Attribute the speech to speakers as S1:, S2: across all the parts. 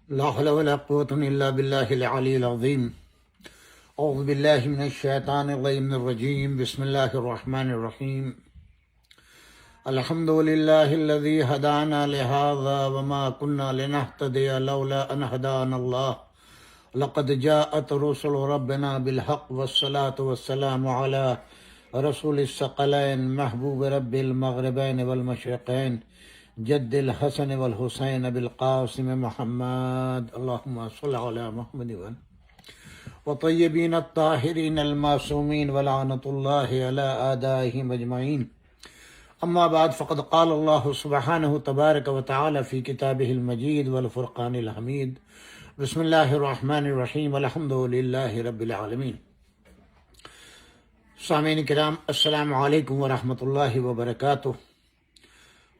S1: لا حول ولا قوة إلا بالله العلي العظيم. أعوذ بالله من الشيطان الرجيم. بسم الله الرحمن الرحيم. الحمد لله الذي هدانا لهذا وما كنا لنهتدي لولا أن هدانا الله. لقد جاءت رسل ربنا بالحق والصلاة والسلام على رسول الثقلين محبوب رب المغربين والمشرقين جد الحسن والحسين بالقاسم محمد. اللهم صل على محمد وطيبين الطاهرين المعصومين ولعنة الله على أعدائهم أجمعين. أما بعد فقد قال الله سبحانه تبارك وتعالى في كتابه المجيد والفرقان الحميد. بسم الله الرحمن الرحيم. والحمد لله رب العالمين. سامعین کرام، السلام علیکم ورحمۃ اللہ وبرکاتہ.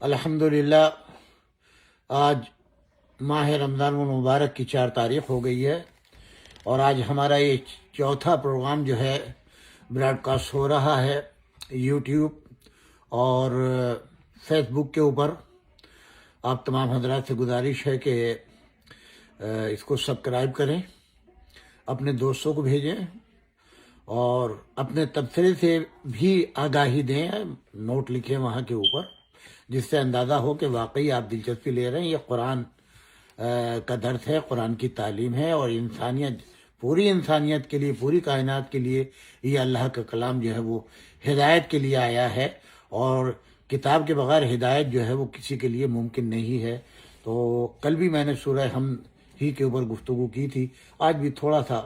S1: الحمدللہ آج ماہ رمضان المبارک کی 4 تاریخ ہو گئی ہے اور آج ہمارا یہ چوتھا پروگرام جو ہے براڈ کاسٹ ہو رہا ہے یوٹیوب اور فیس بک کے اوپر. آپ تمام حضرات سے گزارش ہے کہ اس کو سبسکرائب کریں، اپنے دوستوں کو بھیجیں اور اپنے تبصرے سے بھی آگاہی دیں، نوٹ لکھیں وہاں کے اوپر، جس سے اندازہ ہو کہ واقعی آپ دلچسپی لے رہے ہیں. یہ قرآن کا درس ہے، قرآن کی تعلیم ہے اور پوری انسانیت کے لیے، پوری کائنات کے لیے یہ اللہ کا کلام جو ہے وہ ہدایت کے لیے آیا ہے، اور کتاب کے بغیر ہدایت جو ہے وہ کسی کے لیے ممکن نہیں ہے. تو کل بھی میں نے سورہ حمد ہی کے اوپر گفتگو کی تھی. آج بھی تھوڑا سا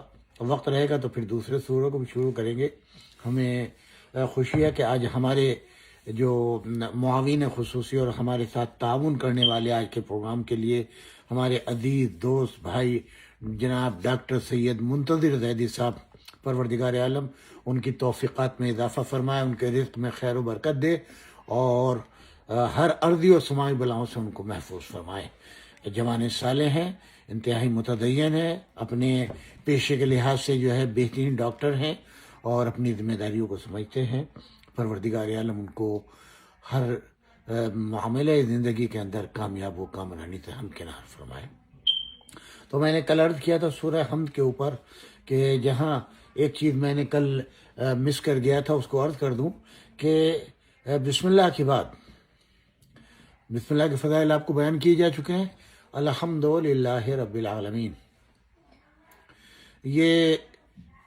S1: وقت رہے گا تو پھر دوسرے سورہ کو بھی شروع کریں گے. ہمیں خوشی ہے کہ آج ہمارے جو معاون خصوصی اور ہمارے ساتھ تعاون کرنے والے آج کے پروگرام کے لیے ہمارے عزیز دوست بھائی جناب ڈاکٹر سید منتظر زیدی صاحب، پروردگار عالم ان کی توفیقات میں اضافہ فرمائے، ان کے رزق میں خیر و برکت دے اور ہر ارضی و سماعی بلاؤں سے ان کو محفوظ فرمائے. جوان صالح ہیں، انتہائی متدین ہیں، اپنے پیشے کے لحاظ سے جو ہے بہترین ڈاکٹر ہیں اور اپنی ذمہ داریوں کو سمجھتے ہیں. پروردگار عالم ان کو ہر معاملہ زندگی کے اندر کامیاب و کامرانی سے ہمکنار فرمائے. تو میں نے کل عرض کیا تھا سورہ حمد کے اوپر کہ جہاں ایک چیز میں نے کل مس کر گیا تھا اس کو عرض کر دوں کہ بسم اللہ کے بعد بسم اللہ کے فضائل آپ کو بیان کیے جا چکے ہیں. الحمدللہ رب العالمین، یہ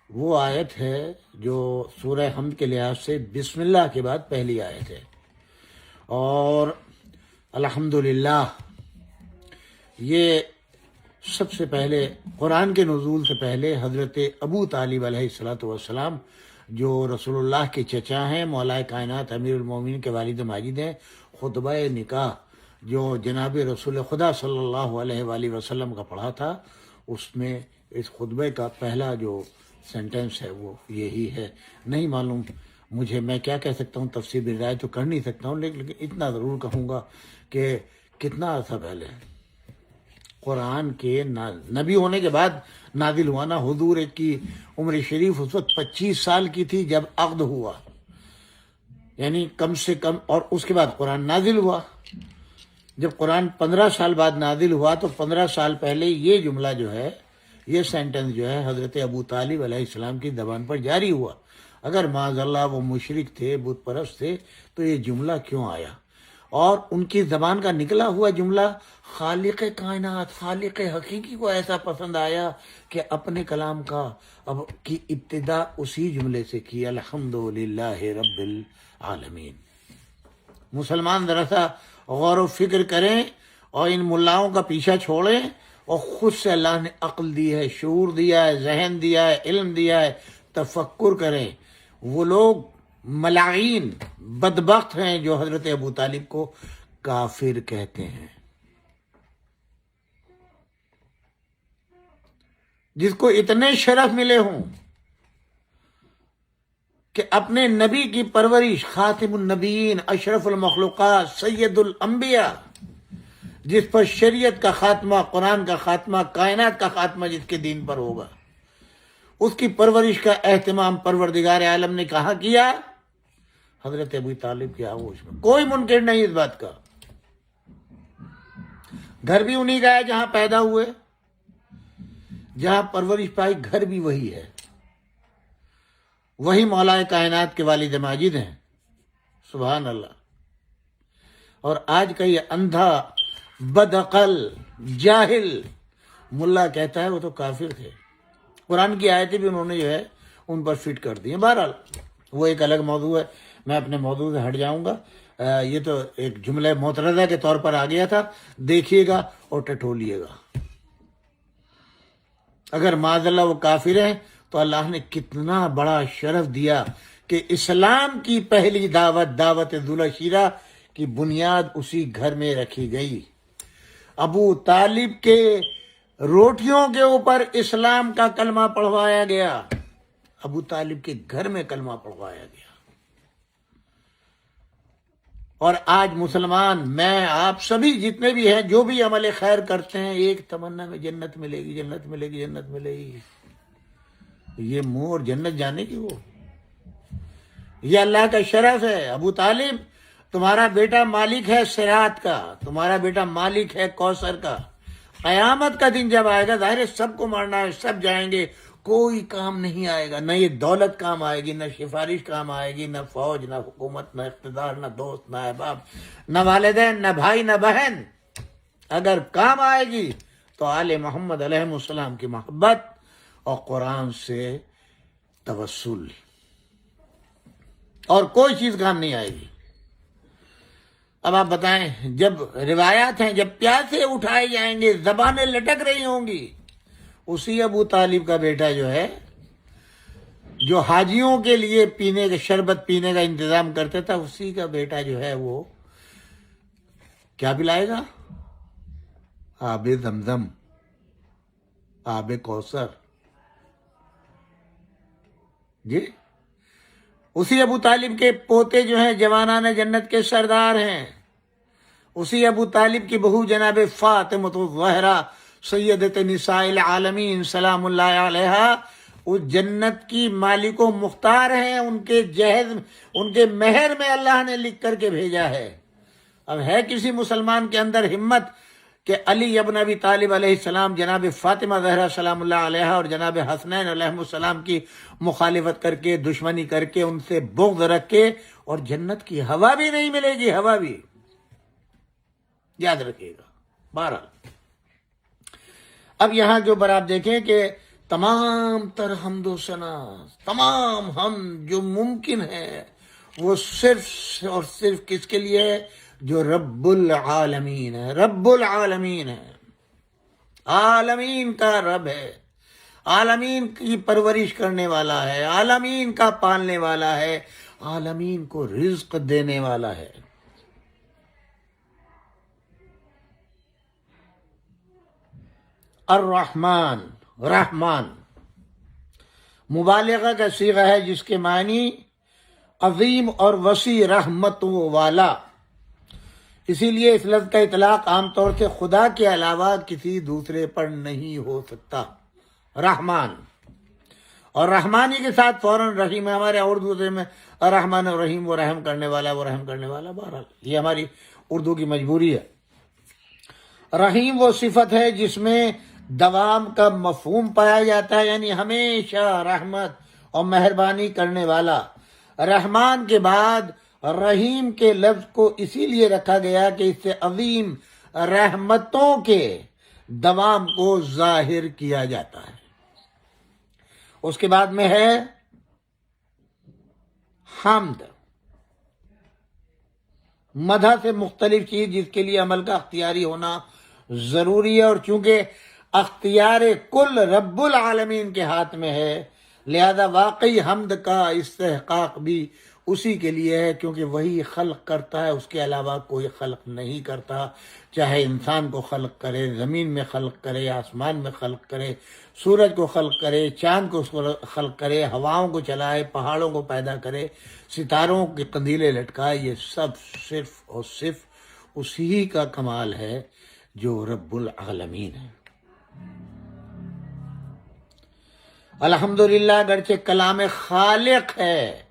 S1: وہ آیت ہے جو سورہ حمد کے لحاظ سے بسم اللہ کے بعد پہلی آیت ہے. اور الحمدللہ یہ سب سے پہلے قرآن کے نزول سے پہلے حضرت ابو طالب علیہ السلام جو رسول اللہ کے چچا ہیں، مولا کائنات امیر المومنین کے والد ماجد ہیں، خطبہ نکاح جو جناب رسول خدا صلی اللہ علیہ وآلہ وسلم کا پڑھا تھا، اس میں اس خطبے کا پہلا جو سینٹنس ہے وہ یہی ہے. نہیں معلوم مجھے، میں کیا کہہ سکتا ہوں، تفسیر برائے تو کر نہیں سکتا ہوں، لیکن اتنا ضرور کہوں گا کہ کتنا عرصہ پہلے قرآن کے نبی ہونے کے بعد نازل ہوا نا. حضور کی عمر شریف اس وقت 25 سال کی تھی جب عقد ہوا، یعنی کم سے کم، اور اس کے بعد قرآن نازل ہوا. جب قرآن 15 سال بعد نازل ہوا تو 15 سال پہلے یہ جملہ جو ہے، یہ سینٹنس جو ہے حضرت ابو طالب علیہ السلام کی زبان پر جاری ہوا. اگر معاذ اللہ وہ مشرک تھے، بت پرست تھے، تو یہ جملہ کیوں آیا؟ اور ان کی زبان کا نکلا ہوا جملہ خالق کائنات، خالق حقیقی کو ایسا پسند آیا کہ اپنے کلام کا کی ابتدا اسی جملے سے کی، الحمدللہ رب العالمین. مسلمان ذرا سا غور و فکر کریں اور ان ملاؤں کا پیچھا چھوڑیں، اور خود سے اللہ نے عقل دی ہے، شعور دیا ہے، ذہن دیا ہے، علم دیا ہے، تفکر کریں. وہ لوگ ملاعین بدبخت ہیں جو حضرت ابو طالب کو کافر کہتے ہیں، جس کو اتنے شرف ملے ہوں کہ اپنے نبی کی پرورش، خاتم النبیین، اشرف المخلوقات، سید الانبیاء، جس پر شریعت کا خاتمہ، قرآن کا خاتمہ، کائنات کا خاتمہ جس کے دین پر ہوگا، اس کی پرورش کا اہتمام پروردگار عالم نے کہاں کیا؟ حضرت ابو طالب کی آغوش میں. کوئی منکر نہیں اس بات کا. گھر بھی انہی کا ہے جہاں پیدا ہوئے، جہاں پرورش پائی گھر بھی وہی ہے، وہی مولا کائنات کے والد ماجد ہیں، سبحان اللہ۔ اور آج کا یہ اندھا بدعقل جاہل ملا کہتا ہے وہ تو کافر تھے، قرآن کی آیتیں بھی انہوں نے جو ہے ان پر فٹ کر دی ہیں۔ بہرحال وہ ایک الگ موضوع ہے، میں اپنے موضوع سے ہٹ جاؤں گا۔ یہ تو ایک جملہ معترضہ کے طور پر آ گیا تھا، دیکھیے گا اور ٹٹولیے گا۔ اگر معاذ اللہ وہ کافر ہیں تو اللہ نے کتنا بڑا شرف دیا کہ اسلام کی پہلی دعوت ذوالشیرہ کی بنیاد اسی گھر میں رکھی گئی۔ ابو طالب کے روٹیوں کے اوپر اسلام کا کلمہ پڑھوایا گیا، ابو طالب کے گھر میں کلمہ پڑھوایا گیا۔ اور آج مسلمان، میں، آپ سبھی جتنے بھی ہیں، جو بھی عمل خیر کرتے ہیں، ایک تمنا میں جنت ملے گی، جنت ملے گی، جنت ملے گی۔ یہ منہ اور جنت جانے کی وہ، یہ اللہ کا شرف ہے۔ ابو طالب، تمہارا بیٹا مالک ہے صراط کا، تمہارا بیٹا مالک ہے کوثر کا۔ قیامت کا دن جب آئے گا، ظاہر ہے سب کو مارنا ہے، سب جائیں گے، کوئی کام نہیں آئے گا، نہ یہ دولت کام آئے گی، نہ سفارش کام آئے گی، نہ فوج، نہ حکومت، نہ اقتدار، نہ دوست، نہ احباب، نہ والدین، نہ بھائی، نہ بہن۔ اگر کام آئے گی تو آل محمد علیہ السلام کی محبت اور قرآن سے توسل، اور کوئی چیز کام نہیں آئے گی۔ اب آپ بتائیں، جب روایات ہیں جب پیاسے اٹھائے جائیں گے، زبانیں لٹک رہی ہوں گی، اسی ابو طالب کا بیٹا جو ہے، جو حاجیوں کے لیے پینے کا شربت پینے کا انتظام کرتا تھا، اسی کا بیٹا جو ہے وہ کیا پلائے گا؟ آب زمزم، آب کوثر۔ جی، اسی ابو طالب کے پوتے جو ہیں جوانان جنت کے سردار ہیں، اسی ابو طالب کی بہو جناب فاطمۃ الزہرا سیدۃ نساء العالمین سلام اللہ علیہا اس جنت کی مالک و مختار ہیں، ان کے جہیز، ان کے مہر میں اللہ نے لکھ کر کے بھیجا ہے۔ اب ہے کسی مسلمان کے اندر ہمت کہ علی ابن ابی طالب علیہ السلام، جناب فاطمہ زہرا سلام اللہ علیہا اور جناب حسنین علیہ السلام کی مخالفت کر کے، دشمنی کر کے، ان سے بغض رکھ کے، اور جنت کی ہوا بھی نہیں ملے گی، ہوا بھی، یاد رکھیے گا۔ بہرحال اب یہاں جو آپ دیکھیں کہ تمام تر حمد و ثنا، تمام حمد جو ممکن ہے، وہ صرف اور صرف کس کے لیے ہے؟ جو رب العالمین ہے، رب العالمین ہے، عالمین کا رب ہے، عالمین کی پرورش کرنے والا ہے، عالمین کا پالنے والا ہے، عالمین کو رزق دینے والا ہے۔ الرحمن، رحمان مبالغہ کا صیغہ ہے جس کے معنی عظیم اور وسیع رحمتوں والا، اسی لیے اس لفظ کا اطلاق عام طور سے خدا کے علاوہ کسی دوسرے پر نہیں ہو سکتا۔ رحمان، اور رحمانی کے ساتھ فوراً رحیم ہے۔ ہمارے اردو میں الرحمن الرحیم، وہ رحم کرنے والا، وہ رحم کرنے والا۔ بہرحال یہ ہماری اردو کی مجبوری ہے۔ رحیم وہ صفت ہے جس میں دوام کا مفہوم پایا جاتا ہے، یعنی ہمیشہ رحمت اور مہربانی کرنے والا۔ رحمان کے بعد رحیم کے لفظ کو اسی لیے رکھا گیا کہ اس سے عظیم رحمتوں کے دوام کو ظاہر کیا جاتا ہے۔ اس کے بعد میں ہے حمد، مدح سے مختلف چیز جس کے لیے عمل کا اختیاری ہونا ضروری ہے، اور چونکہ اختیار کل رب العالمین کے ہاتھ میں ہے، لہذا واقعی حمد کا استحقاق بھی اسی کے لیے ہے، کیونکہ وہی خلق کرتا ہے، اس کے علاوہ کوئی خلق نہیں کرتا۔ چاہے انسان کو خلق کرے، زمین میں خلق کرے، آسمان میں خلق کرے، سورج کو خلق کرے، چاند کو خلق کرے، ہواؤں کو چلائے، پہاڑوں کو پیدا کرے، ستاروں کے قندیلے لٹکائے، یہ سب صرف اور صرف اسی کا کمال ہے جو رب العالمین ہے۔ الحمدللہ اگرچہ کلام خالق ہے،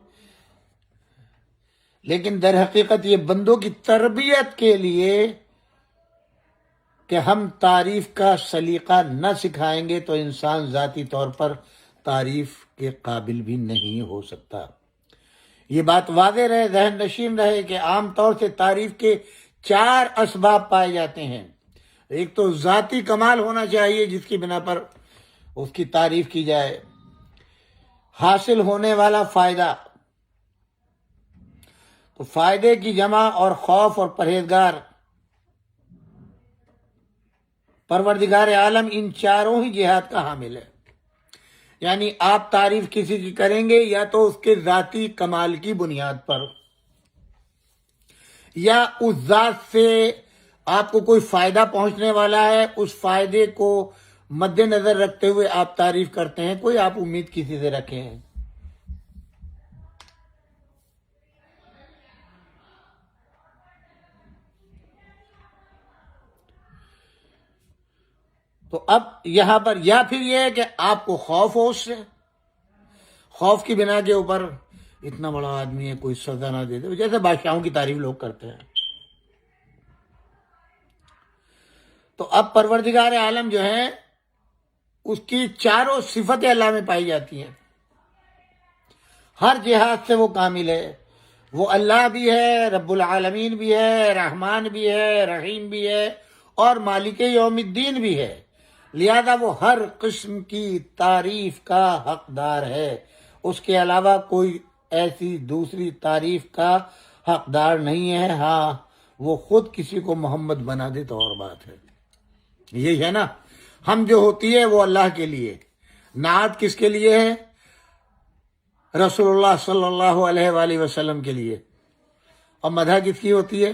S1: لیکن در حقیقت یہ بندوں کی تربیت کے لیے کہ ہم تعریف کا سلیقہ نہ سکھائیں گے تو انسان ذاتی طور پر تعریف کے قابل بھی نہیں ہو سکتا۔ یہ بات واضح رہے، ذہن نشین رہے کہ عام طور سے تعریف کے 4 اسباب پائے جاتے ہیں۔ ایک تو ذاتی کمال ہونا چاہیے جس کی بنا پر اس کی تعریف کی جائے، حاصل ہونے والا فائدہ، تو فائدے کی جمع اور خوف اور پرہیزگار، پروردگار عالم ان چاروں ہی جہات کا حامل ہے۔ یعنی آپ تعریف کسی کی کریں گے یا تو اس کے ذاتی کمال کی بنیاد پر، یا اس ذات سے آپ کو کوئی فائدہ پہنچنے والا ہے، اس فائدے کو مد نظر رکھتے ہوئے آپ تعریف کرتے ہیں، کوئی آپ امید کسی سے رکھے ہیں۔ تو اب یہاں پر یا پھر یہ ہے کہ آپ کو خوف ہو، اس سے خوف کی بنا کے اوپر اتنا بڑا آدمی ہے کوئی سزا نہ دے دے، جیسے بادشاہوں کی تعریف لوگ کرتے ہیں۔ تو اب پروردگار عالم جو ہے اس کی چاروں صفتیں اللہ میں پائی جاتی ہیں، ہر جہاد سے وہ کامل ہے۔ وہ اللہ بھی ہے، رب العالمین بھی ہے، رحمان بھی ہے، رحیم بھی ہے، اور مالک یوم الدین بھی ہے۔ لہذا وہ ہر قسم کی تعریف کا حقدار ہے، اس کے علاوہ کوئی ایسی دوسری تعریف کا حقدار نہیں ہے۔ ہاں وہ خود کسی کو محمد بنا دے تو اور بات ہے، یہی ہے نا۔ ہم جو ہوتی ہے وہ اللہ کے لیے، نعت کس کے لیے ہے؟ رسول اللہ صلی اللہ علیہ وآلہ وسلم کے لیے، اور مدح کس کی ہوتی ہے؟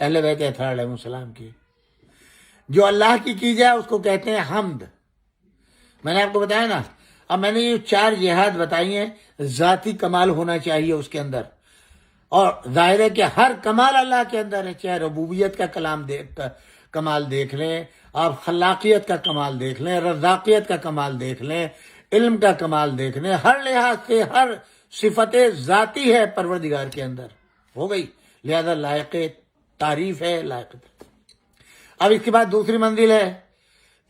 S1: اہل بیت اطہار علیہ السلام کی۔ جو اللہ کی جائے اس کو کہتے ہیں حمد۔ میں نے آپ کو بتایا نا، اب میں نے یہ 4 جہاد بتائی ہیں، ذاتی کمال ہونا چاہیے اس کے اندر، اور ظاہر ہے کہ ہر کمال اللہ کے اندر ہے، چاہے ربوبیت کا کمال دیکھ لیں آپ، خلاقیت کا کمال دیکھ لیں، رزاقیت کا کمال دیکھ لیں، علم کا کمال دیکھ لیں، ہر لحاظ سے ہر صفت ذاتی ہے پروردگار کے اندر، ہو گئی، لہذا لائق تعریف ہے، لائق۔ اب اس کے بعد دوسری منزل ہے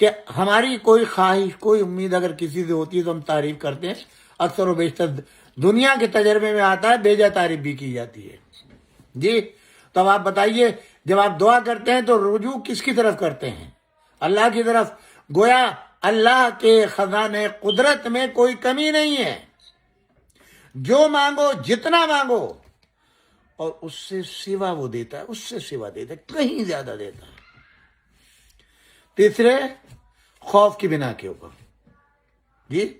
S1: کہ ہماری کوئی خواہش، کوئی امید اگر کسی سے ہوتی ہے تو ہم تعریف کرتے ہیں، اکثر و بیشتر دنیا کے تجربے میں آتا ہے بیجا تعریف بھی کی جاتی ہے۔ جی تو اب آپ بتائیے، جب آپ دعا کرتے ہیں تو رجوع کس کی طرف کرتے ہیں؟ اللہ کی طرف۔ گویا اللہ کے خزانے قدرت میں کوئی کمی نہیں ہے، جو مانگو جتنا مانگو، اور اس سے سوا وہ دیتا ہے، اس سے سوا دیتا ہے، کہیں زیادہ دیتا ہے۔ تیسرے، خوف کی بنا کے اوپر، جی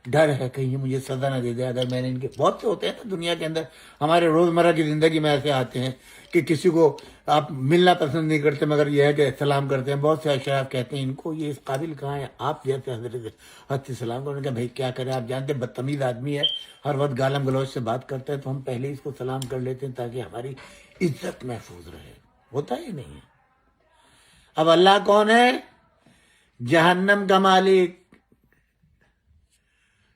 S1: ڈر ہے کہیں مجھے سزا نہ دے دے اگر میں نے ان کے، بہت سے ہوتے ہیں نا دنیا کے اندر، ہمارے روزمرہ کی زندگی میں ایسے آتے ہیں کہ کسی کو آپ ملنا پسند نہیں کرتے مگر یہ ہے کہ سلام کرتے ہیں۔ بہت سے اشراف کہتے ہیں ان کو یہ اس قابل کہاں ہے، آپ جیسے حضرت سلام کرنے کا، بھائی کیا کریں، آپ جانتے ہیں بدتمیز آدمی ہے، ہر وقت گالم گلوچ سے بات کرتا ہے، تو ہم پہلے اس کو سلام کر لیتے ہیں تاکہ ہماری عزت محفوظ رہے۔ ہوتا ہی نہیں ہے۔ اب اللہ کون ہے؟ جہنم کا مالک۔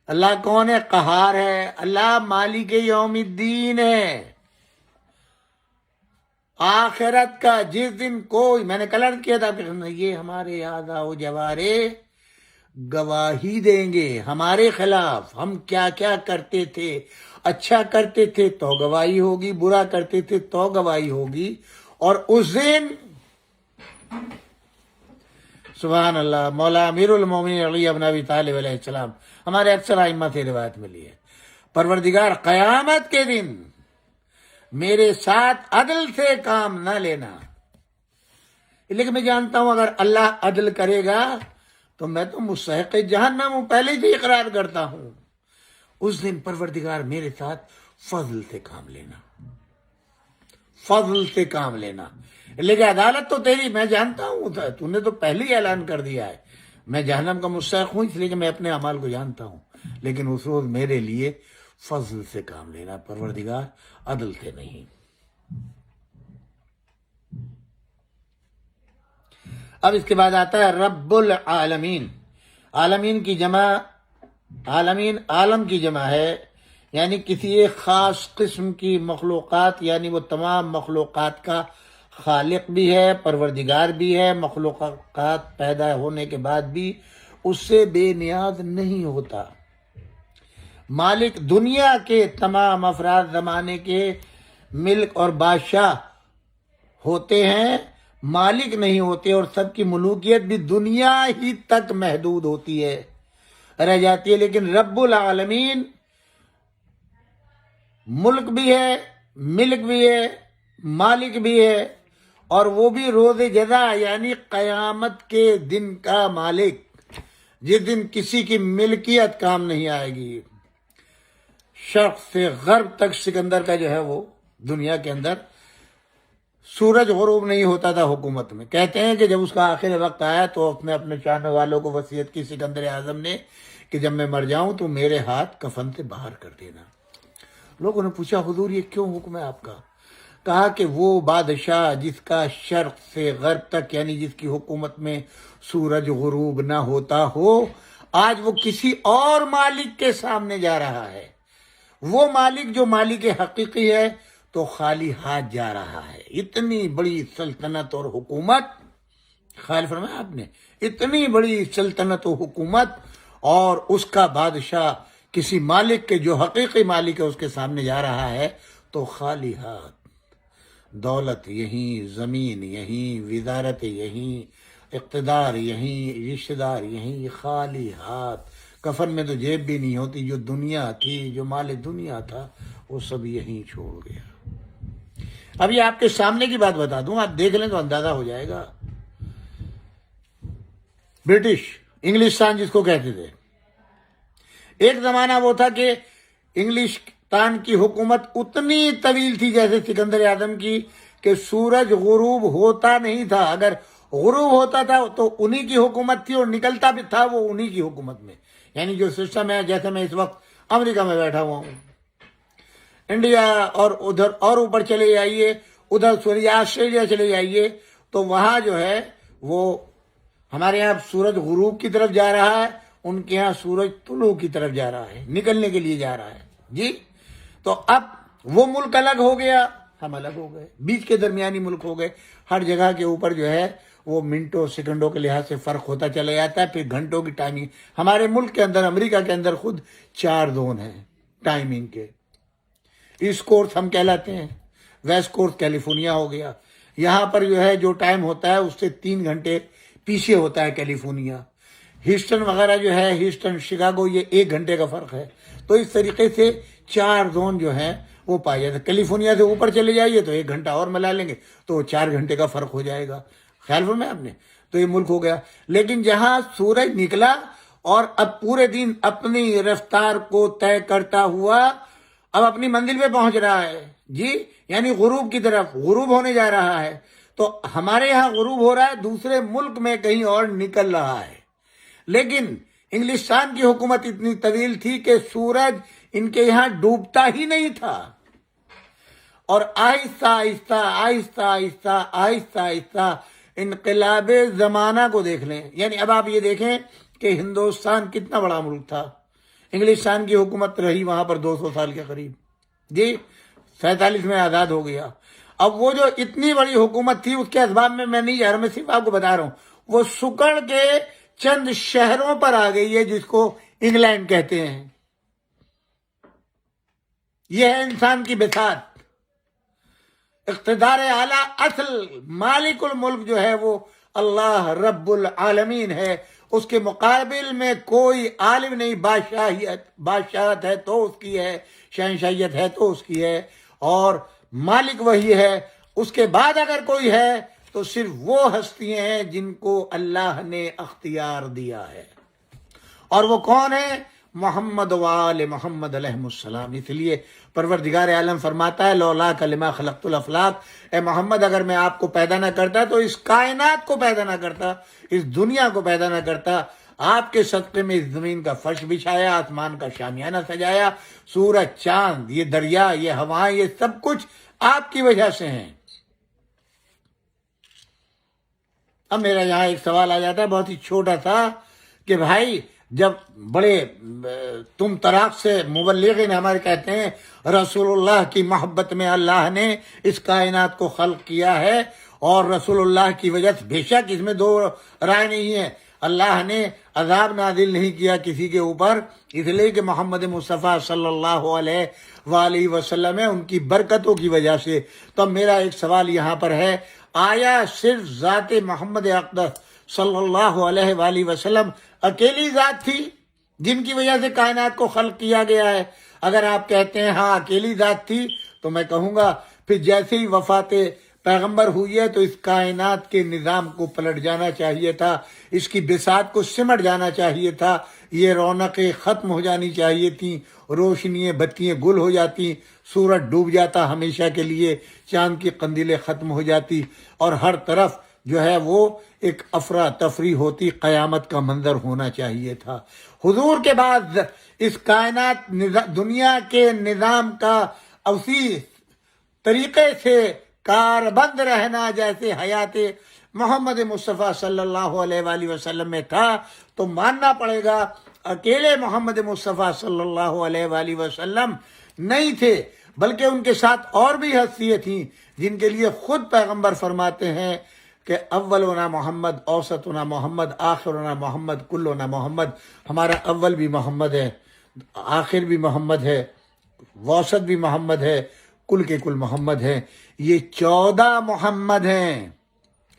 S1: اللہ کون ہے؟ قہار ہے۔ اللہ مالک یوم الدین ہے، آخرت کا، جس دن کوئی، میں نے کل عرض کیا تھا کہ یہ ہمارے اعضاء و جوارے گواہی دیں گے ہمارے خلاف، ہم کیا کیا کرتے تھے، اچھا کرتے تھے تو گواہی ہوگی، برا کرتے تھے تو گواہی ہوگی، اور اس دن سبحان اللہ، مولا امیر المومنین علی بن ابی طالب علیہ السلام، ہمارے اکثر ائمہ سے روایت ملی ہے، پروردگار قیامت کے دن میرے ساتھ عدل سے کام نہ لینا، لیکن میں جانتا ہوں اگر اللہ عدل کرے گا تو میں تو مستحق جہنم ہوں، پہلے سے اقرار کرتا ہوں۔ اس دن پروردگار میرے ساتھ فضل سے کام لینا، فضل سے کام لینا، لیکن عدالت تو تیری، میں جانتا ہوں، تو نے تو پہلے ہی اعلان کر دیا ہے میں جہنم کا مستحق ہوں، اس لیے کہ میں اپنے اعمال کو جانتا ہوں، لیکن اس روز میرے لیے فضل سے کام لینا، پروردگار عدل سے نہیں۔ اب اس کے بعد آتا ہے رب العالمین۔ عالمین کی جمع، عالمین عالم کی جمع ہے، یعنی کسی ایک خاص قسم کی مخلوقات، یعنی وہ تمام مخلوقات کا خالق بھی ہے، پروردگار بھی ہے، مخلوقات پیدا ہونے کے بعد بھی اس سے بے نیاز نہیں ہوتا۔ مالک دنیا کے تمام افراد زمانے کے ملک اور بادشاہ ہوتے ہیں، مالک نہیں ہوتے، اور سب کی ملوکیت بھی دنیا ہی تک محدود ہوتی ہے، رہ جاتی ہے۔ لیکن رب العالمین ملک بھی ہے، ملک بھی ہے، مالک بھی ہے، اور وہ بھی روز جزا یعنی قیامت کے دن کا مالک، جس دن کسی کی ملکیت کام نہیں آئے گی۔ شرق سے غرب تک سکندر کا جو ہے وہ دنیا کے اندر سورج غروب نہیں ہوتا تھا حکومت میں۔ کہتے ہیں کہ جب اس کا آخر وقت آیا تو اس نے اپنے چاہنے والوں کو وصیت کی، سکندر اعظم نے، کہ جب میں مر جاؤں تو میرے ہاتھ کفن سے باہر کر دینا۔ لوگوں نے پوچھا حضور یہ کیوں حکم ہے آپ کا؟ کہا کہ وہ بادشاہ جس کا شرق سے غرب تک یعنی جس کی حکومت میں سورج غروب نہ ہوتا ہو، آج وہ کسی اور مالک کے سامنے جا رہا ہے۔ وہ مالک جو مالک حقیقی ہے تو خالی ہاتھ جا رہا ہے۔ اتنی بڑی سلطنت اور حکومت، خیال فرمایا آپ نے، اتنی بڑی سلطنت و حکومت، اور اس کا بادشاہ کسی مالک کے جو حقیقی مالک ہے اس کے سامنے جا رہا ہے تو خالی ہاتھ۔ دولت یہیں، زمین یہیں، وزارت یہیں، اقتدار یہیں، رشتہ دار یہیں، خالی ہاتھ۔ کفن میں تو جیب بھی نہیں ہوتی، جو دنیا تھی، جو مال دنیا تھا، وہ سب یہیں چھوڑ گیا۔ اب یہ آپ کے سامنے کی بات بتا دوں، آپ دیکھ لیں تو اندازہ ہو جائے گا۔ برٹش انگلستان جس کو کہتے تھے، ایک زمانہ وہ تھا کہ انگلستان کی حکومت اتنی طویل تھی جیسے سکندر اعظم کی، کہ سورج غروب ہوتا نہیں تھا۔ اگر غروب ہوتا تھا تو انہی کی حکومت تھی، اور نکلتا بھی تھا وہ انہی کی حکومت میں۔ یعنی جو سسٹم ہے، جیسے میں اس وقت امریکہ میں بیٹھا ہوا ہوں، انڈیا اور ادھر اور اوپر چلے جائیے، ادھر آسٹریلیا چلے جائیے، تو وہاں جو ہے وہ ہمارے یہاں سورج غروب کی طرف جا رہا ہے، ان کے ہاں سورج طلوع کی طرف جا رہا ہے، نکلنے کے لیے جا رہا ہے جی۔ تو اب وہ ملک الگ ہو گیا، ہم الگ ہو گئے، بیچ کے درمیانی ملک ہو گئے۔ ہر جگہ کے اوپر جو ہے وہ منٹوں سیکنڈوں کے لحاظ سے فرق ہوتا چلا جاتا ہے، پھر گھنٹوں کی ٹائمنگ۔ ہمارے ملک کے اندر، امریکہ کے اندر خود 4 زون ہیں ٹائمنگ کے۔ ایسٹ کورس ہم کہلاتے ہیں، ویسٹ کورس کیلیفورنیا ہو گیا۔ یہاں پر جو ہے جو ٹائم ہوتا ہے اس سے 3 گھنٹے پیچھے ہوتا ہے کیلیفورنیا۔ ہیوسٹن وغیرہ جو ہے، ہیوسٹن، شکاگو، یہ 1 گھنٹے کا فرق ہے۔ تو اس طریقے سے 4 زون جو ہیں وہ پائے جاتے ہیں۔ کیلیفورنیا سے اوپر چلے جائیے تو 1 گھنٹہ اور ملا لیں گے تو 4 گھنٹے کا فرق ہو جائے گا۔ خیال میں آپ نے، تو یہ ملک ہو گیا۔ لیکن جہاں سورج نکلا اور اب پورے دن اپنی رفتار کو طے کرتا ہوا اب اپنی منزل پہ پہنچ رہا ہے جی، یعنی غروب کی طرف غروب ہونے جا رہا ہے، تو ہمارے یہاں غروب ہو رہا ہے، دوسرے ملک میں کہیں اور نکل رہا ہے۔ لیکن انگلستان کی حکومت اتنی طویل تھی کہ سورج ان کے یہاں ڈوبتا ہی نہیں تھا، اور آہستہ آہستہ آہستہ آہستہ آہستہ آہستہ انقلاب زمانہ کو دیکھ لیں۔ یعنی اب آپ یہ دیکھیں کہ ہندوستان کتنا بڑا ملک تھا، انگلستان کی حکومت رہی وہاں پر 200 سال کے قریب جی، 47 میں آزاد ہو گیا۔ اب وہ جو اتنی بڑی حکومت تھی اس کے اسباب میں نہیں جا رہا، میں صرف آپ کو بتا رہا ہوں، وہ سکڑ کے چند شہروں پر آ گئی ہے جس کو انگلینڈ کہتے ہیں۔ یہ ہے انسان کی بساط۔ اقتدار اعلیٰ اصل مالک الملک جو ہے وہ اللہ رب العالمین ہے، اس کے مقابل میں کوئی عالم نہیں۔ بادشاہت ہے تو اس کی ہے، شہنشاہیت ہے تو اس کی ہے، اور مالک وہی ہے۔ اس کے بعد اگر کوئی ہے تو صرف وہ ہستیاں ہیں جن کو اللہ نے اختیار دیا ہے، اور وہ کون ہے؟ محمد وآل محمد علیہ السلام۔ اس لیے پروردگار عالم فرماتا ہے لولا کلمہ خلقت الافلاق، اے محمد اگر میں آپ کو پیدا نہ کرتا تو اس کائنات کو پیدا نہ کرتا، اس دنیا کو پیدا نہ کرتا۔ آپ کے صدقے میں اس زمین کا فرش بچھایا، آسمان کا شامیانہ سجایا، سورج، چاند، یہ دریا، یہ ہوائیں، یہ سب کچھ آپ کی وجہ سے ہیں۔ اب میرا یہاں ایک سوال آ جاتا ہے بہت ہی چھوٹا سا، کہ بھائی جب بڑے تم طراق سے مبلغین ہمارے کہتے ہیں رسول اللہ کی محبت میں اللہ نے اس کائنات کو خلق کیا ہے، اور رسول اللہ کی وجہ سے، بے شک اس میں دو رائے نہیں ہے، اللہ نے عذاب نازل نہیں کیا کسی کے اوپر، اس لیے کہ محمد مصطفیٰ صلی اللہ علیہ وآلہ وسلم ہے، ان کی برکتوں کی وجہ سے۔ تو میرا ایک سوال یہاں پر ہے، آیا صرف ذات محمد اقدس صلی اللہ علیہ وآلہ وسلم اکیلی ذات تھی جن کی وجہ سے کائنات کو خلق کیا گیا ہے؟ اگر آپ کہتے ہیں ہاں اکیلی ذات تھی، تو میں کہوں گا پھر جیسے ہی وفات پیغمبر ہوئی ہے تو اس کائنات کے نظام کو پلٹ جانا چاہیے تھا، اس کی بساط کو سمٹ جانا چاہیے تھا، یہ رونقیں ختم ہو جانی چاہیے تھیں، روشنیاں بتیاں گل ہو جاتی، سورج ڈوب جاتا ہمیشہ کے لیے، چاند کی قندیلیں ختم ہو جاتی، اور ہر طرف جو ہے وہ ایک افراتفری ہوتی، قیامت کا منظر ہونا چاہیے تھا۔ حضور کے بعد اس کائنات دنیا کے نظام کا اسی طریقے سے کاربند رہنا جیسے حیات محمد مصطفیٰ صلی اللہ علیہ وآلہ وسلم میں تھا، تو ماننا پڑے گا اکیلے محمد مصطفیٰ صلی اللہ علیہ وآلہ وسلم نہیں تھے، بلکہ ان کے ساتھ اور بھی ہستیاں تھیں جن کے لیے خود پیغمبر فرماتے ہیں کہ اولنا محمد، اوسطنا محمد، آخرنا محمد، کلنا محمد۔ ہمارا اول بھی محمد ہے، آخر بھی محمد ہے، وسط بھی محمد ہے، کل کے کل محمد ہیں۔ یہ 14 محمد ہیں،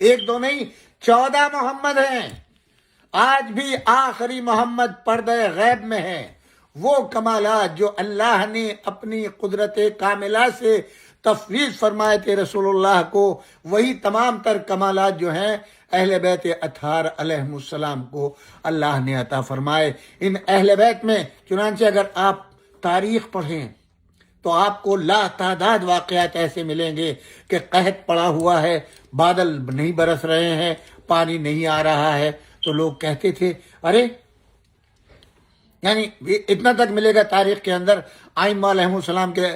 S1: ایک دو نہیں، 14 محمد ہیں۔ آج بھی آخری محمد پردہ غیب میں ہے، وہ کمالات جو اللہ نے اپنی قدرت کاملہ سے تفویض فرمائے تھے رسول اللہ کو، وہی تمام تر کمالات جو ہیں اہل بیت اطہار علیہم السلام کو اللہ نے عطا فرمائے۔ ان اہل بیت میں چنانچہ اگر آپ تاریخ پڑھیں تو آپ کو لا تعداد واقعات ایسے ملیں گے کہ قحط پڑا ہوا ہے، بادل نہیں برس رہے ہیں، پانی نہیں آ رہا ہے، تو لوگ کہتے تھے ارے، یعنی اتنا تک ملے گا تاریخ کے اندر ائمہ علیہ السلام کے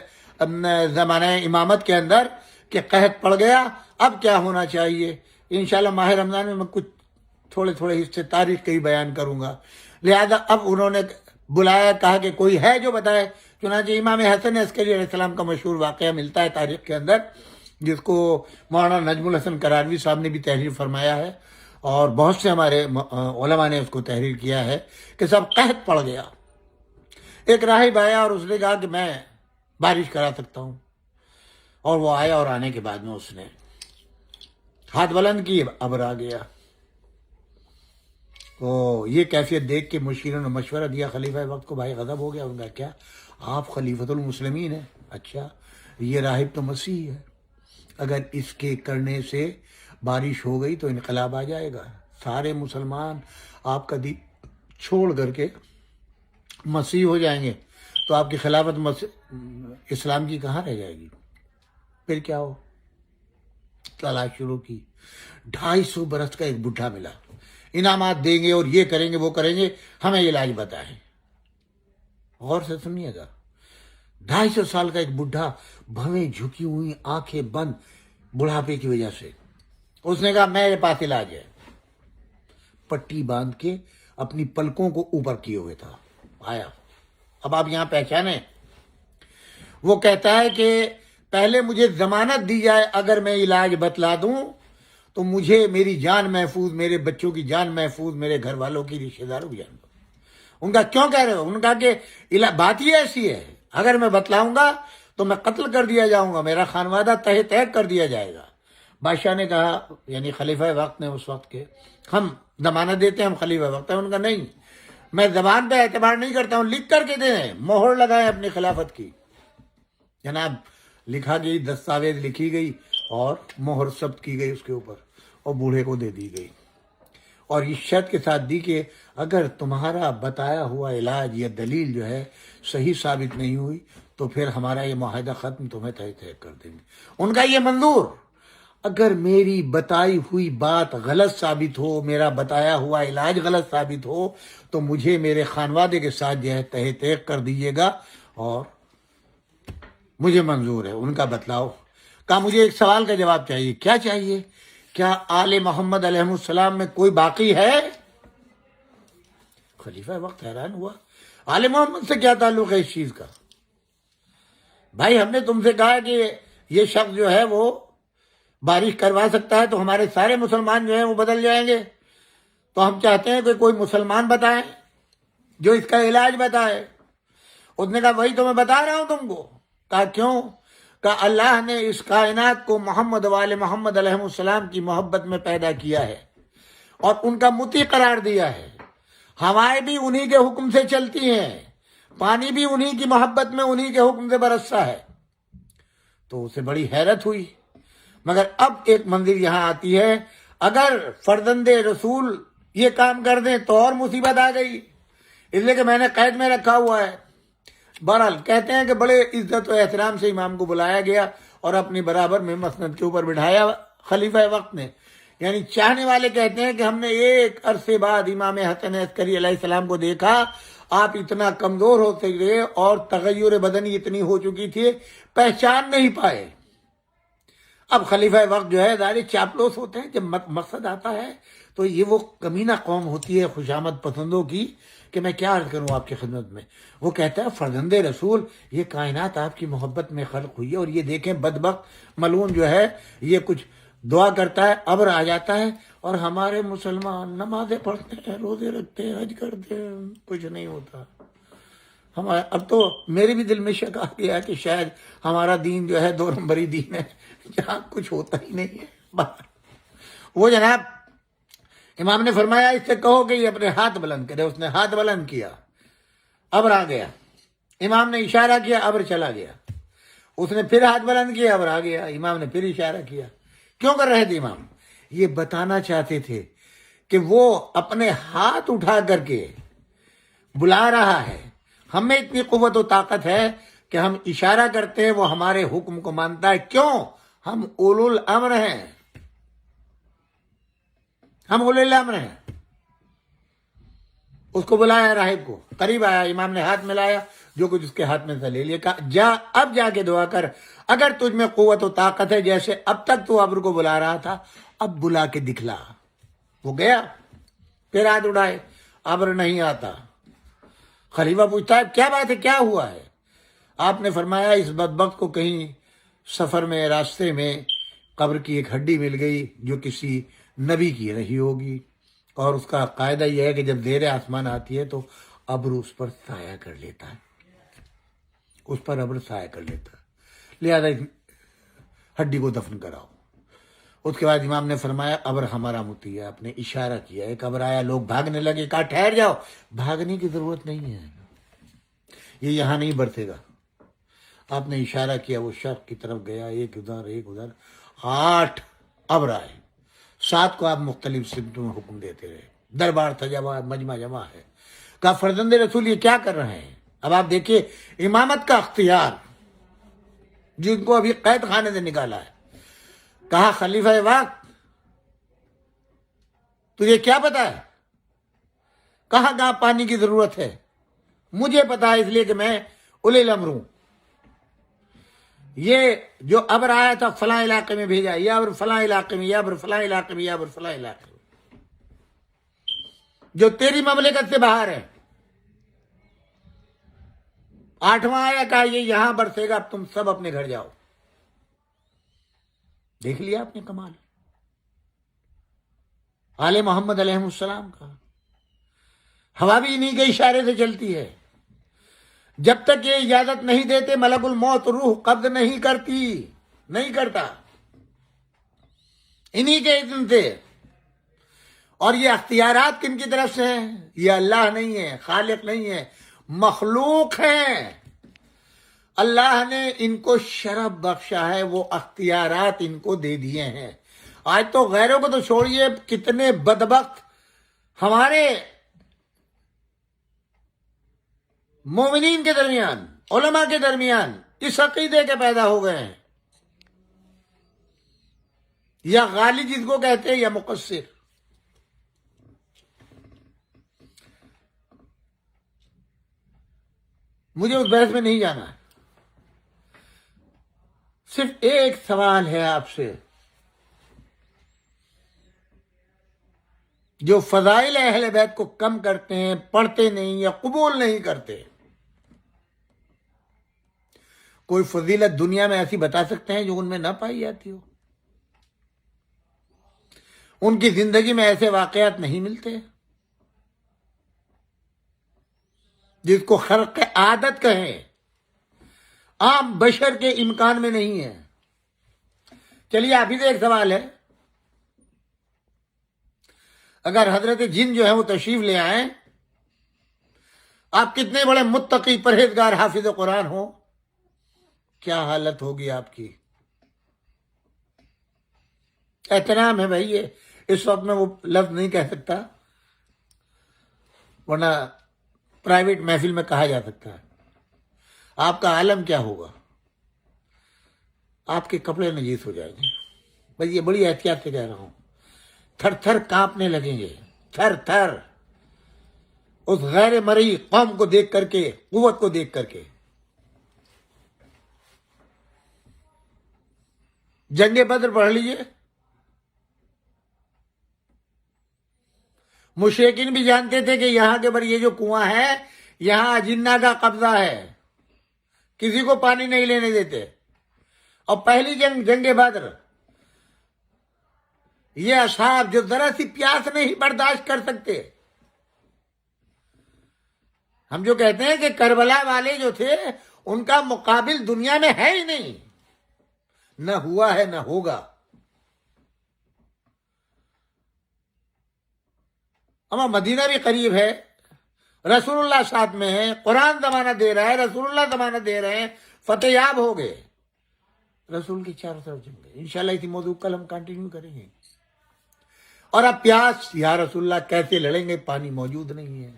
S1: زمانہ امامت کے اندر کہ قحط پڑ گیا، اب کیا ہونا چاہیے۔ انشاءاللہ ماہ رمضان میں کچھ تھوڑے حصے تاریخ کے ہی بیان کروں گا، لہذا اب انہوں نے بلایا، کہا کہ کوئی ہے جو بتائے۔ چنانچہ امام حسن عسکری علیہ السلام کا مشہور واقعہ ملتا ہے تاریخ کے اندر، جس کو مولانا نجم الحسن کرانوی صاحب نے بھی تحریر فرمایا ہے، اور بہت سے ہمارے علماء نے اس کو تحریر کیا ہے کہ سب قحط پڑ گیا۔ ایک راہب آیا اور اس نے کہا کہ میں بارش کرا سکتا ہوں، اور وہ آیا اور آنے کے بعد میں اس نے ہاتھ بلند کی، ابر آ گیا۔ تو یہ کیفیت دیکھ کے مشیروں نے مشورہ دیا خلیفہ وقت کو، بھائی غضب ہو گیا، ان کا کیا آپ خلیفۃ المسلمین ہیں؟ اچھا، یہ راہب تو مسیح ہے، اگر اس کے کرنے سے بارش ہو گئی تو انقلاب آ جائے گا، سارے مسلمان آپ کا دین چھوڑ کر کے مسیح ہو جائیں گے، تو آپ کی خلافت اسلام کی کہاں رہ جائے گی؟ پھر کیا ہو؟ تلاش شروع کی، 250 برس کا ایک بڈھا ملا، انعامات دیں گے اور یہ کریں گے وہ کریں گے، ہمیں علاج بتائیں۔ غور سے سنیے گا، 250 سال کا ایک بڈھا، بھویں جھکی ہوئی، آنکھیں بند، بڑھاپے کی وجہ سے، اس نے کہا میرے پاس علاج ہے۔ پٹی باندھ کے اپنی پلکوں کو اوپر کیے ہوئے تھا، آیا۔ اب آپ یہاں پہچانے، وہ کہتا ہے کہ پہلے مجھے ضمانت دی جائے، اگر میں علاج بتلا دوں تو مجھے میری جان محفوظ، میرے بچوں کی جان محفوظ، میرے گھر والوں کی، رشتہ داروں کی جان۔ ان کا کیوں کہہ رہے ہو؟ ان کا کہ بات ہی ایسی ہے، اگر میں بتلاؤں گا تو میں قتل کر دیا جاؤں گا، میرا خانوادہ تہہ تہہ کر دیا جائے گا۔ بادشاہ نے کہا، یعنی خلیفہ وقت نے اس وقت کے، ہم ضمانت دیتے ہیں، ہم خلیفہ وقت ہیں۔ ان کا نہیں، میں زبان پہ اعتبار نہیں کرتا ہوں، لکھ کر کے دیں، مہر لگائیں اپنی خلافت کی۔ جناب لکھا گئی، دستاویز لکھی گئی اور مہر ثبت کی گئی اس کے اوپر، اور بوڑھے کو دے دی گئی، اور اس شرط کے ساتھ دی کہ اگر تمہارا بتایا ہوا علاج یا دلیل جو ہے صحیح ثابت نہیں ہوئی تو پھر ہمارا یہ معاہدہ ختم، تمہیں تہہ کر دیں گے۔ ان کا یہ منظور، اگر میری بتائی ہوئی بات غلط ثابت ہو، میرا بتایا ہوا علاج غلط ثابت ہو، تو مجھے میرے خانوادے کے ساتھ جو ہے تہہ کر دیجیے گا، اور مجھے منظور ہے۔ ان کا بتلاؤ۔ کہا مجھے ایک سوال کا جواب چاہیے۔ کیا چاہیے؟ کیا آل محمد علیہ السلام میں کوئی باقی ہے؟ خلیفہ وقت حیران ہوا، آل محمد سے کیا تعلق ہے اس چیز کا؟ بھائی ہم نے تم سے کہا کہ یہ شخص جو ہے وہ بارش کروا سکتا ہے تو ہمارے سارے مسلمان جو ہیں وہ بدل جائیں گے. تو ہم چاہتے ہیں کہ کوئی مسلمان بتائیں جو اس کا علاج بتائے. اس نے کہا وہی تو میں بتا رہا ہوں تم کو. کہا کیوں؟ کہ اللہ نے اس کائنات کو محمد والے محمد علیہ السلام کی محبت میں پیدا کیا ہے اور ان کا مطیع قرار دیا ہے. ہوائیں بھی انہی کے حکم سے چلتی ہیں، پانی بھی انہی کی محبت میں انہی کے حکم سے برستا ہے. تو اسے بڑی حیرت ہوئی. مگر اب ایک منظر یہاں آتی ہے، اگر فرزند رسول یہ کام کر دیں تو اور مصیبت آ گئی، اس لیے کہ میں نے قید میں رکھا ہوا ہے. بہرحال کہتے ہیں کہ بڑے عزت و احترام سے امام کو بلایا گیا اور اپنی برابر میں مسند کے اوپر بٹھایا خلیفہ وقت نے. یعنی چاہنے والے کہتے ہیں کہ ہم نے ایک عرصے بعد امام حسن عسکری علیہ السلام کو دیکھا، آپ اتنا کمزور ہوتے گئے اور تغیر بدنی اتنی ہو چکی تھی، پہچان نہیں پائے. اب خلیفہ وقت جو ہے ظاہر چاپلوس ہوتے ہیں، جب مقصد آتا ہے تو یہ وہ کمینہ قوم ہوتی ہے خوشامد پسندوں کی کہ میں کیا عرض کروں آپ کی خدمت میں. وہ کہتا ہے فرزند رسول یہ کائنات آپ کی محبت میں خلق ہوئی ہے، اور یہ دیکھیں بدبخت ملعون جو ہے یہ کچھ دعا کرتا ہے، ابر آ جاتا ہے، اور ہمارے مسلمان نمازیں پڑھتے ہیں، روزے رکھتے ہیں، حج کرتے ہیں، کچھ نہیں ہوتا. اب تو میرے بھی دل میں شک آ گیا کہ شاید ہمارا دین جو ہے 2 نمبری دین ہے جہاں کچھ ہوتا ہی نہیں ہے. وہ جناب امام نے فرمایا اس سے کہو کہ یہ اپنے ہاتھ بلند کرے. اس نے ہاتھ بلند کیا، ابر آ گیا. امام نے اشارہ کیا، ابر چلا گیا. اس نے پھر ہاتھ بلند کیا، ابر آ گیا. امام نے پھر اشارہ کیا. کیوں کر رہے تھے امام؟ یہ بتانا چاہتے تھے کہ وہ اپنے ہاتھ اٹھا کر کے بلا رہا ہے. ہم میں اتنی قوت و طاقت ہے کہ ہم اشارہ کرتے ہیں، وہ ہمارے حکم کو مانتا ہے. کیوں؟ ہم اولو الامر ہیں، ہم اولو الامر ہیں. اس کو بلایا، راہب کو قریب آیا، امام نے ہاتھ ملایا، جو کچھ اس کے ہاتھ میں سے لے لیا. کہا جا اب جا کے دعا کر، اگر تجھ میں قوت و طاقت ہے جیسے اب تک تو ابر کو بلا رہا تھا، اب بلا کے دکھلا. وہ گیا، پھر ہاتھ اٹھائے، ابر نہیں آتا. خلیفہ پوچھتا ہے کیا بات ہے، کیا ہوا ہے؟ آپ نے فرمایا اس بدبخت کو کہیں سفر میں راستے میں قبر کی ایک ہڈی مل گئی جو کسی نبی کی رہی ہوگی، اور اس کا قاعدہ یہ ہے کہ جب زیر آسمان آتی ہے تو ابر اس پر سایہ کر لیتا ہے، اس پر ابر سایہ کر لیتا ہے، لہذا اس ہڈی کو دفن کراؤ. اس کے بعد امام نے فرمایا ابر ہمارا مطیع ہے. آپ نے اشارہ کیا، ایک ابر آیا، لوگ بھاگنے لگے. کہا ٹھہر جاؤ، بھاگنے کی ضرورت نہیں ہے، یہ یہاں نہیں برسے گا. آپ نے اشارہ کیا، وہ شرق کی طرف گیا، ایک ادھر ایک ادھر، 8 ابر آئے. 7 کو آپ مختلف سمتوں میں حکم دیتے رہے. دربار سجا ہوا، مجمع جمع ہے. کہا فرزند رسول یہ کیا کر رہے ہیں؟ اب آپ دیکھیے امامت کا اختیار جن کو ابھی قید خانے سے نکالا ہے. کہا خلیفہ وقت تجھے کیا پتا ہے کہاں پانی کی ضرورت ہے؟ مجھے پتا ہے، اس لیے کہ میں اولی الامر ہوں. یہ جو ابر آیا تھا فلاں علاقے میں بھیجا، یہ ابر فلاں علاقے میں، یہ ابر فلاں علاقے میں، یہ ابر فلاں علاقے میں، جو تیری مملکت سے باہر ہے. 8واں آیا، کہا یہ یہاں برسے گا، اب تم سب اپنے گھر جاؤ. دیکھ لیا آپ نے کمال آل محمد علیہ السلام کا. ہوا بھی انہی کے اشارے سے چلتی ہے. جب تک یہ اجازت نہیں دیتے ملک الموت روح قبض نہیں کرتا، انہی کے اذن سے. اور یہ اختیارات کن کی طرف سے ہیں؟ یہ اللہ نہیں ہے، خالق نہیں ہے، مخلوق ہیں. اللہ نے ان کو شرف بخشا ہے، وہ اختیارات ان کو دے دیے ہیں. آج تو غیروں کو تو چھوڑیے، کتنے بدبخت ہمارے مومنین کے درمیان، علماء کے درمیان اس عقیدے کے پیدا ہو گئے ہیں، یا غالی جس کو کہتے ہیں، یا مقصر. مجھے اس بحث میں نہیں جانا ہے. صرف ایک سوال ہے آپ سے، جو فضائل اہل بیت کو کم کرتے ہیں، پڑھتے نہیں یا قبول نہیں کرتے. کوئی فضیلت دنیا میں ایسی بتا سکتے ہیں جو ان میں نہ پائی جاتی ہو؟ ان کی زندگی میں ایسے واقعات نہیں ملتے جس کو خرق عادت کہیں، عام بشر کے امکان میں نہیں ہے۔ چلیے ابھی سے ایک سوال ہے، اگر حضرت جن جو ہے وہ تشریف لے آئیں، آپ کتنے بڑے متقی پرہیزگار حافظ قرآن ہو، کیا حالت ہوگی آپ کی؟ احترام ہے بھائی، یہ اس وقت میں وہ لفظ نہیں کہہ سکتا، ورنہ پرائیویٹ محفل میں کہا جا سکتا ہے۔ آپ کا عالم کیا ہوگا؟ آپ کے کپڑے نجیس ہو جائیں گے۔ بھائی یہ بڑی احتیاط سے کہہ رہا ہوں، تھر تھر کانپنے لگیں گے، تھر تھر، اس غیر مرئی قوم کو دیکھ کر کے، قوت کو دیکھ کر کے۔ جنگ بدر پڑھ لیجئے، مشرکین بھی جانتے تھے کہ یہاں کے بر یہ جو کنواں ہے یہاں اجنہ کا قبضہ ہے، کسی کو پانی نہیں لینے دیتے۔ اور پہلی جنگ بدر، یہ اصحاب جو ذرا سی پیاس نہیں برداشت کر سکتے، ہم جو کہتے ہیں کہ کربلا والے جو تھے ان کا مقابل دنیا میں ہے ہی نہیں، نہ ہوا ہے نہ ہوگا۔ اما مدینہ بھی قریب ہے، رسول اللہ ساتھ میں ہے، قرآن زمانہ دے رہا ہے، رسول اللہ زمانہ دے رہے ہیں، فتح یاب ہو گئے، رسول کی چاروں طرف جم گئے۔ انشاءاللہ اسی موضوع کل ہم کنٹینیو کریں گے۔ اور اب پیاس، یا رسول اللہ کیسے لڑیں گے، پانی موجود نہیں ہے،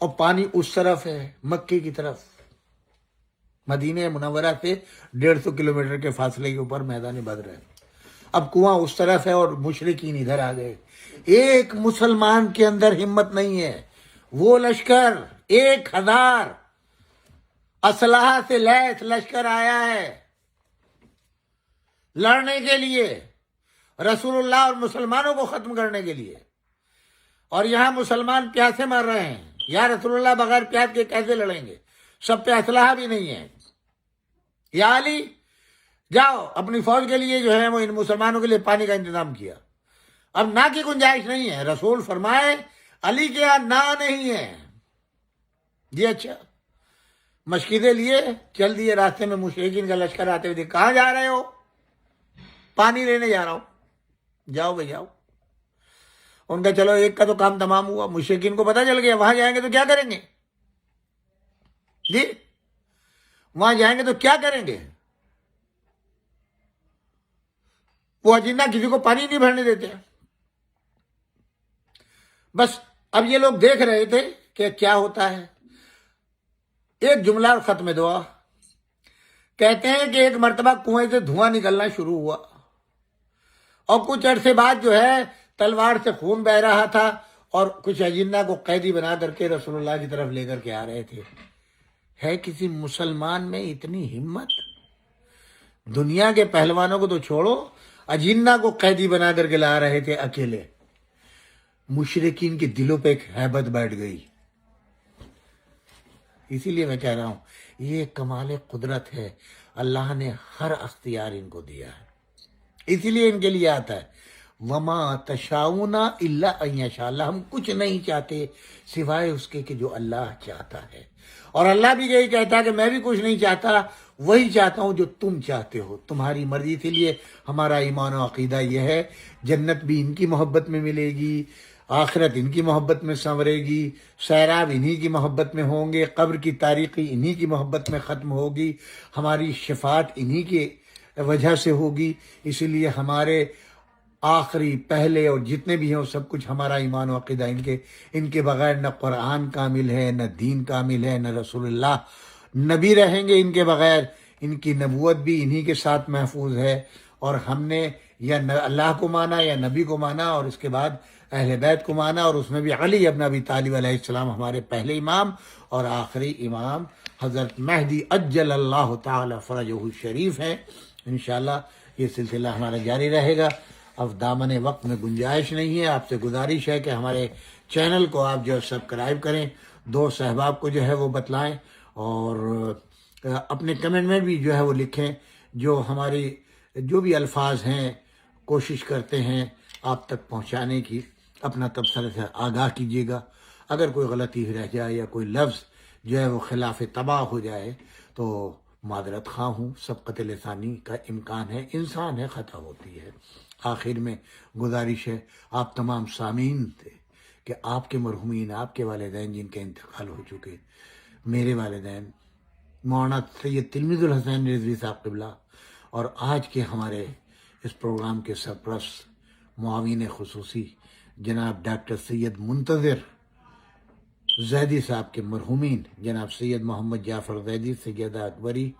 S1: اور پانی اس طرف ہے مکے کی طرف، مدینہ منورہ سے 150 کلومیٹر کے فاصلے کے اوپر میدان بدر ہے۔ اب کنواں اس طرف ہے اور مشرکین ادھر آ گئے۔ ایک مسلمان کے اندر ہمت نہیں ہے، وہ لشکر 1000 اسلحہ سے لیس لشکر آیا ہے لڑنے کے لیے، رسول اللہ اور مسلمانوں کو ختم کرنے کے لیے، اور یہاں مسلمان پیاسے مر رہے ہیں۔ یا رسول اللہ بغیر پیاس کے کیسے لڑیں گے؟ سب پہ اسلحہ بھی نہیں ہے۔ یا علی جاؤ اپنی فوج کے لیے جو ہے وہ ان مسلمانوں کے لیے پانی کا انتظام کیا۔ اب نہ کی گنجائش نہیں ہے، رسول فرمائے علی کے یہاں نہ نہیں ہے۔ جی اچھا، مشکلیں لیے چل دیے، راستے میں مشرکین کا لشکر آتے ہوئے، کہاں جا رہے ہو؟ پانی لینے جا رہا ہوں۔ جاؤ بھائی جاؤ۔ ان کا چلو ایک کا تو کام تمام ہوا، مشرکین کو پتہ چل گیا وہاں جائیں گے تو کیا کریں گے؟ جی وہاں جائیں گے تو کیا کریں گے؟ وہ اجنہ کسی کو پانی نہیں بھرنے دیتے۔ بس اب یہ لوگ دیکھ رہے تھے کہ کیا ہوتا ہے۔ ایک جملہ اور ختم دعا، کہتے ہیں کہ ایک مرتبہ کنویں سے دھواں نکلنا شروع ہوا، اور کچھ عرصے بعد جو ہے تلوار سے خون بہ رہا تھا، اور کچھ اجنہ کو قیدی بنا کر کے رسول اللہ کی طرف لے کر کے آ رہے تھے۔ ہے کسی مسلمان میں اتنی ہمت؟ دنیا کے پہلوانوں کو تو چھوڑو، اجنہ کو قیدی بنا کر کے لا رہے تھے اکیلے۔ مشرکین کے دلوں پہ ایک ہیبت بیٹھ گئی۔ اسی لیے میں کہہ رہا ہوں یہ کمال قدرت ہے، اللہ نے ہر اختیار ان کو دیا ہے، اسی لیے ان کے لیے آتا ہے وما تشاؤون الا ان یشاء اللہ، ہم کچھ نہیں چاہتے سوائے اس کے کہ جو اللہ چاہتا ہے۔ اور اللہ بھی یہی کہتا ہے کہ میں بھی کچھ نہیں چاہتا، وہی چاہتا ہوں جو تم چاہتے ہو، تمہاری مرضی۔ کے لیے ہمارا ایمان و عقیدہ یہ ہے جنت بھی ان کی محبت میں ملے گی، آخرت ان کی محبت میں سنورے گی، سیراب انہی کی محبت میں ہوں گے، قبر کی تاریخی انہی کی محبت میں ختم ہوگی، ہماری شفاعت انہی کی وجہ سے ہوگی۔ اسی لیے ہمارے آخری پہلے اور جتنے بھی ہیں وہ سب کچھ ہمارا ایمان و عقیدہ ان کے بغیر نہ قرآن کامل ہے، نہ دین کامل ہے، نہ رسول اللہ نبی رہیں گے ان کے بغیر، ان کی نبوت بھی انہی کے ساتھ محفوظ ہے۔ اور ہم نے یا اللہ کو مانا یا نبی کو مانا، اور اس کے بعد اہل بیت کو مانا، اور اس میں بھی علی ابن ابی طالب علیہ السلام ہمارے پہلے امام، اور آخری امام حضرت مہدی عجل اللہ تعالی فرجہ الشریف ہیں۔ انشاءاللہ یہ سلسلہ ہمارا جاری رہے گا۔ اب دامن وقت میں گنجائش نہیں ہے، آپ سے گزارش ہے کہ ہمارے چینل کو آپ جو ہے سبسکرائب کریں، دوست احباب کو جو ہے وہ بتلائیں، اور اپنے کمنٹ میں بھی جو ہے وہ لکھیں، جو ہماری جو بھی الفاظ ہیں کوشش کرتے ہیں آپ تک پہنچانے کی اپنا تبصرے سے آگاہ کیجیے گا. اگر کوئی غلطی رہ جائے یا کوئی لفظ جو ہے وہ خلاف طبع ہو جائے تو معذرت خواہ ہوں. سبقت لسانی کا امکان ہے، انسان ہے، خطا ہوتی ہے. آخر میں گزارش ہے آپ تمام سامعین سے کہ آپ کے مرحومین، آپ کے والدین جن کے انتقال ہو چکے، میرے والدین مولانا سید تلمیذ الحسین رضوی صاحب قبلہ اور آج کے ہمارے اس پروگرام کے سرپرست معاون خصوصی جناب ڈاکٹر سید منتظر زیدی صاحب کے مرحومین جناب سید محمد جعفر زیدی، سیدہ اکبری،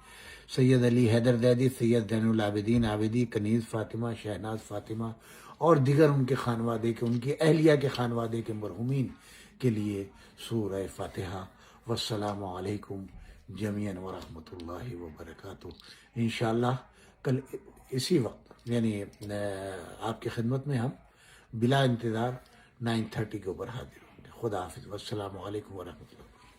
S1: سید علی حیدر زیدی، سید زین العابدین عابدی، کنیز فاطمہ، شہناز فاطمہ اور دیگر ان کے خانوادے کے، ان کی اہلیہ کے خانوادے کے مرحومین کے لیے سورہ فاتحہ. والسلام علیکم جمیعاً ورحمۃ اللہ وبرکاتہ. انشاءاللہ کل اسی وقت یعنی آپ کی خدمت میں ہم بلا انتظار 9:30 کے اوپر حاضر ہوں گے. خدا حافظ. والسلام علیکم ورحمۃ اللہ.